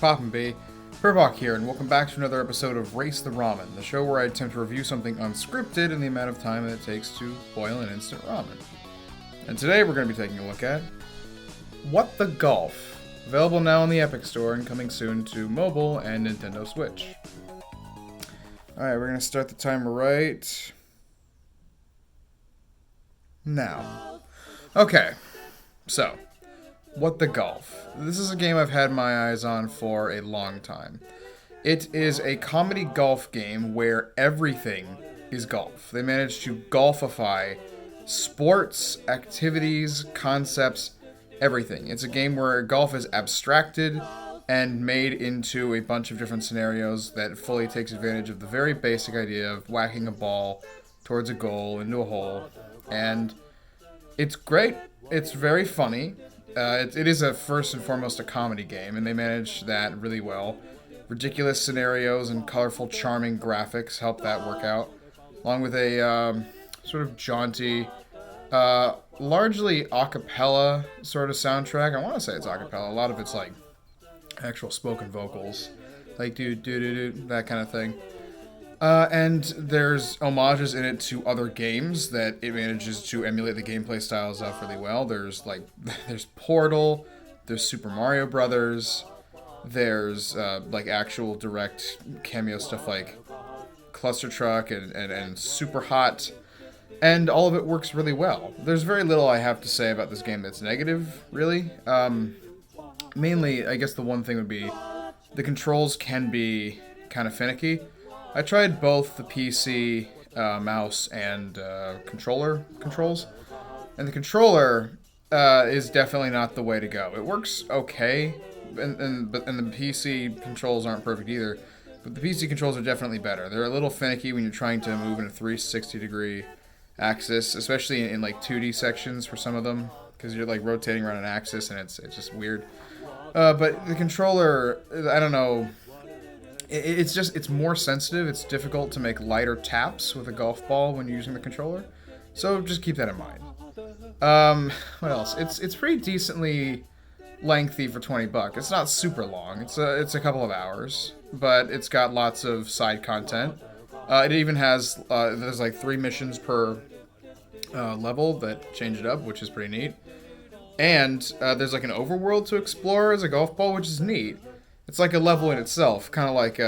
poppin', B? Purbach here, and welcome back to another episode of Race the Ramen, the show where I attempt to review something unscripted in the amount of time that it takes to boil an instant ramen. And today we're going to be taking a look at What the Golf, available now on the Epic Store and coming soon to mobile and Nintendo Switch. Alright, we're going to start the timer right now. Okay, so What the Golf. This is a game I've had my eyes on for a long time. It is a comedy golf game where everything is golf. They managed to golfify sports, activities, concepts, everything. It's a game where golf is abstracted and made into a bunch of different scenarios that fully takes advantage of the very basic idea of whacking a ball towards a goal into a hole. And it's great. It's very funny. It is first and foremost a comedy game, and they manage that really well. Ridiculous scenarios and colorful, charming graphics help that work out, along with a sort of jaunty, largely a cappella sort of soundtrack. I want to say it's a cappella. A lot of it's like actual spoken vocals, like do do do do, that kind of thing. And there's homages in it to other games that it manages to emulate the gameplay styles of really well. There's Portal, there's Super Mario Brothers, there's like actual direct cameo stuff like Cluster Truck and Super Hot, and all of it works really well. There's very little I have to say about this game that's negative, really. Mainly, I guess the one thing would be the controls can be kind of finicky. I tried both the PC mouse and controller controls, and the controller is definitely not the way to go. It works okay, and the PC controls aren't perfect either, but the PC controls are definitely better. They're a little finicky when you're trying to move in a 360-degree axis, especially in like 2D sections for some of them, because you're like rotating around an axis and it's just weird. But the controller, I don't know. It's more sensitive. It's difficult to make lighter taps with a golf ball when you're using the controller. So just keep that in mind. What else? It's pretty decently lengthy for $20. It's not super long. It's a couple of hours, but it's got lots of side content. It even has there's like 3 missions per level that change it up, which is pretty neat. And there's like an overworld to explore as a golf ball, which is neat. It's like a level in itself, kind of like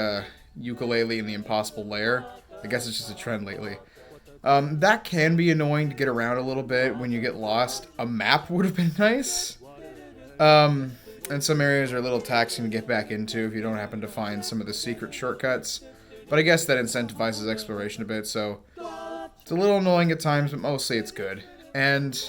Ukulele in the Impossible Lair. I guess it's just a trend lately. That can be annoying to get around a little bit when you get lost. A map would have been nice. And some areas are a little taxing to get back into if you don't happen to find some of the secret shortcuts. But I guess that incentivizes exploration a bit, so it's a little annoying at times, but mostly it's good. And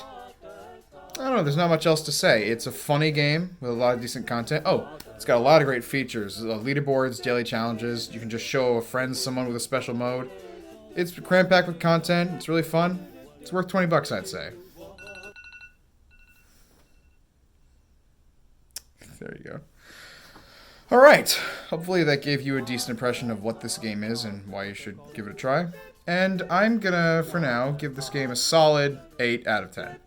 I don't know, there's not much else to say. It's a funny game with a lot of decent content. Oh, it's got a lot of great features. Leaderboards, daily challenges. You can just show a friend someone with a special mode. It's crammed packed with content. It's really fun. It's worth $20, I'd say. There you go. Alright. Hopefully that gave you a decent impression of what this game is and why you should give it a try. And I'm gonna, for now, give this game a solid 8 out of 10.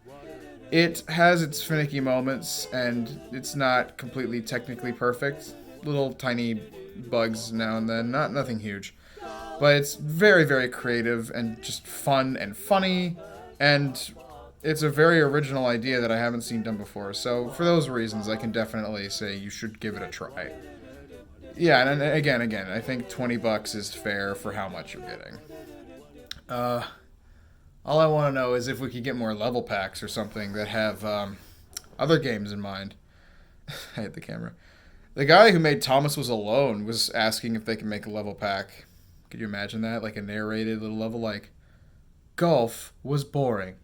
It has its finicky moments, and it's not completely technically perfect. Little tiny bugs now and then, nothing huge. But it's very, very creative and just fun and funny, and it's a very original idea that I haven't seen done before. So for those reasons, I can definitely say you should give it a try. Yeah, and again, I think $20 is fair for how much you're getting. All I want to know is if we could get more level packs or something that have other games in mind. I hate the camera. The guy who made Thomas Was Alone was asking if they can make a level pack. Could you imagine that? Like a narrated little level like, golf was boring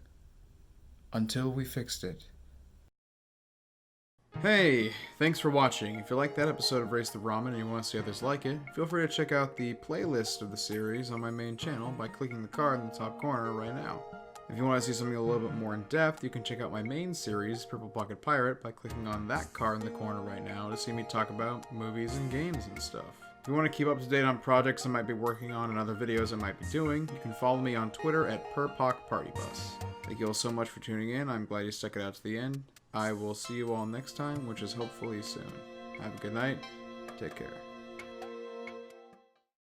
until we fixed it. Hey, thanks for watching. If you liked that episode of Race the Ramen and you want to see others like it, feel free to check out the playlist of the series on my main channel by clicking the card in the top corner right now. If you want to see something a little bit more in depth, you can check out my main series, Purple Pocket Pirate, by clicking on that card in the corner right now to see me talk about movies and games and stuff. If you want to keep up to date on projects I might be working on and other videos I might be doing, you can follow me on Twitter at PurPocPartyBus. Thank you all so much for tuning in. I'm glad you stuck it out to the end. I will see you all next time, which is hopefully soon. Have a good night, Take care.